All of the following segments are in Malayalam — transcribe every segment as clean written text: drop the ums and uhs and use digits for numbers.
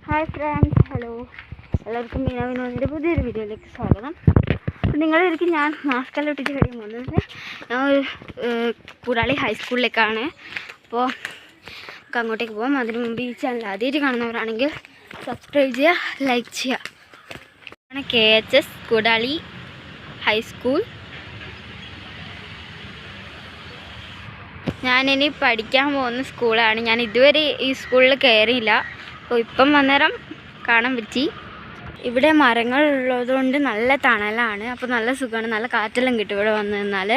ഹായ് ഫ്രണ്ട്സ്, ഹലോ എല്ലാവർക്കും മീനാവിനോദിൻ്റെ പുതിയൊരു വീഡിയോയിലേക്ക് സ്വാഗതം. അപ്പോൾ നിങ്ങളൊരിക്കലും ഞാൻ മാസ്കെല്ലാം കഴിയും പോകുന്നത് ഞാൻ ഒരു കൂടാളി ഹൈസ്കൂളിലേക്കാണ്. അപ്പോൾ നമുക്ക് അങ്ങോട്ടേക്ക് പോകാം. അതിനു മുമ്പ് ഈ ചാനൽ ആദ്യമായിട്ട് കാണുന്നവരാണെങ്കിൽ സബ്സ്ക്രൈബ് ചെയ്യുക, ലൈക്ക് ചെയ്യുക. KHS Koodali high school. ഞാനിനി പഠിക്കാൻ പോകുന്ന സ്കൂളാണ്. ഞാൻ ഇതുവരെ ഈ സ്കൂളിൽ കയറിയില്ല. അപ്പോൾ ഇപ്പം വന്നേരം കാണാൻ പറ്റി. ഇവിടെ മരങ്ങൾ ഉള്ളതുകൊണ്ട് നല്ല തണലാണ്. അപ്പോൾ നല്ല സുഖമാണ്, നല്ല കാറ്റെല്ലാം കിട്ടും ഇവിടെ വന്നു നിന്നാൽ.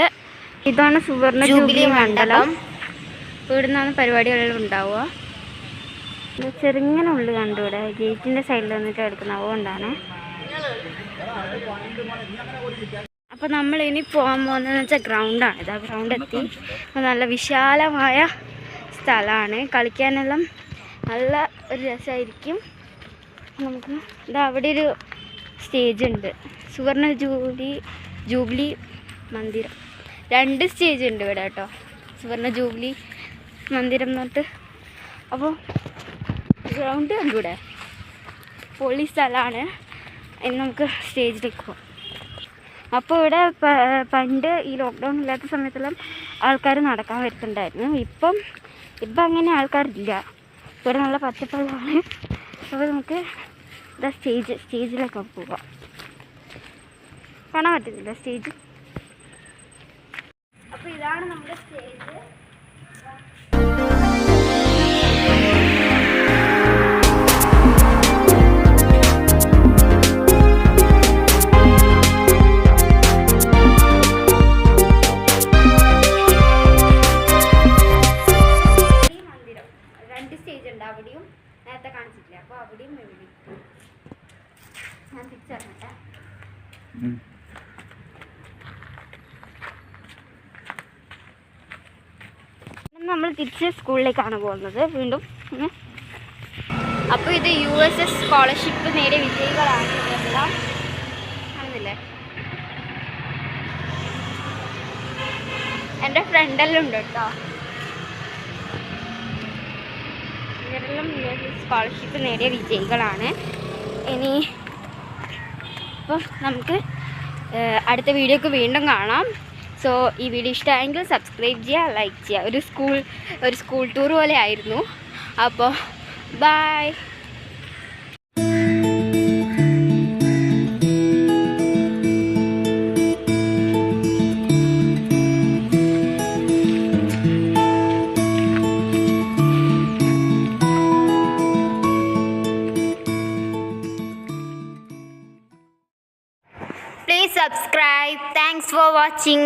ഇതാണ് സുവർണ ജൂബിലി മണ്ഡലം. ഇവിടെ നിന്നാണ് പരിപാടികളെല്ലാം ഉണ്ടാവുക. ചെറുങ്ങനെ ഉള്ളു കണ്ടു. ഇവിടെ ഗേറ്റിൻ്റെ സൈഡിൽ വന്നിട്ട് എടുക്കുന്ന അതുകൊണ്ടാണ്. അപ്പോൾ നമ്മൾ ഇനി പോകാൻ പോകുന്നതെന്ന് വെച്ചാൽ ഗ്രൗണ്ടാണ്. ഇതാ ഗ്രൗണ്ട് എത്തി. അപ്പോൾ നല്ല വിശാലമായ സ്ഥലമാണ്. കളിക്കാനെല്ലാം നല്ല ഒരു രസമായിരിക്കും. നമുക്ക് ഇതാ അവിടെ ഒരു സ്റ്റേജ് ഉണ്ട്. സുവർണ ജൂബിലി മന്ദിരം 2 സ്റ്റേജ് ഉണ്ട് ഇവിടെ കേട്ടോ. സുവർണ ജൂബിലി മന്ദിരം എന്നിട്ട് അപ്പോൾ ഗ്രൗണ്ട് കണ്ടൂടെ, പൊളി സ്ഥലമാണ്. ഇനി നമുക്ക് സ്റ്റേജിലേക്ക് പോകാം. അപ്പോൾ ഇവിടെ പണ്ട് ഈ ലോക്ക്ഡൗൺ ഇല്ലാത്ത സമയത്തെല്ലാം ആൾക്കാർ നടക്കാൻ വരുന്നുണ്ടായിരുന്നു. ഇപ്പം അങ്ങനെ ആൾക്കാരില്ല. ഇവിടെ നല്ല പച്ചപ്പുള്ളതാണ്. അപ്പോൾ നമുക്ക് ഇതാ സ്റ്റേജിലേക്ക് പോവാം. കാണാൻ പറ്റുന്നില്ല സ്റ്റേജ്. അപ്പോൾ ഇതാണ് നമ്മുടെ സ്റ്റേജ്. അവിടെയും നേരത്തെ കാണിച്ചിട്ടില്ല. അപ്പോൾ അവിടെയും എവിടെയും ഞാൻ തിരിച്ചറിഞ്ഞിട്ട. നമ്മൾ തിരിച്ച് സ്കൂളിലേക്കാണ് പോകുന്നത് വീണ്ടും. അപ്പോൾ ഇത് USS സ്കോളർഷിപ്പ് നേടിയ വിജയികളാണ് ഇതെല്ലാം. കാണുന്നില്ലേ, എൻ്റെ ഫ്രണ്ടെല്ലാം ഉണ്ട് കേട്ടോ. ഇവരെല്ലാം USS സ്കോളർഷിപ്പ് നേടിയ വിജയികളാണ്. ഇനി അപ്പോൾ നമുക്ക് അടുത്ത വീഡിയോക്ക് വീണ്ടും കാണാം. സോ ഈ വീഡിയോ ഇഷ്ടമായെങ്കിൽ സബ്സ്ക്രൈബ് ചെയ്യുക, ലൈക്ക് ചെയ്യുക. ഒരു സ്കൂൾ ടൂർ പോലെ ആയിരുന്നു. അപ്പോൾ by. Please subscribe. Thanks for watching.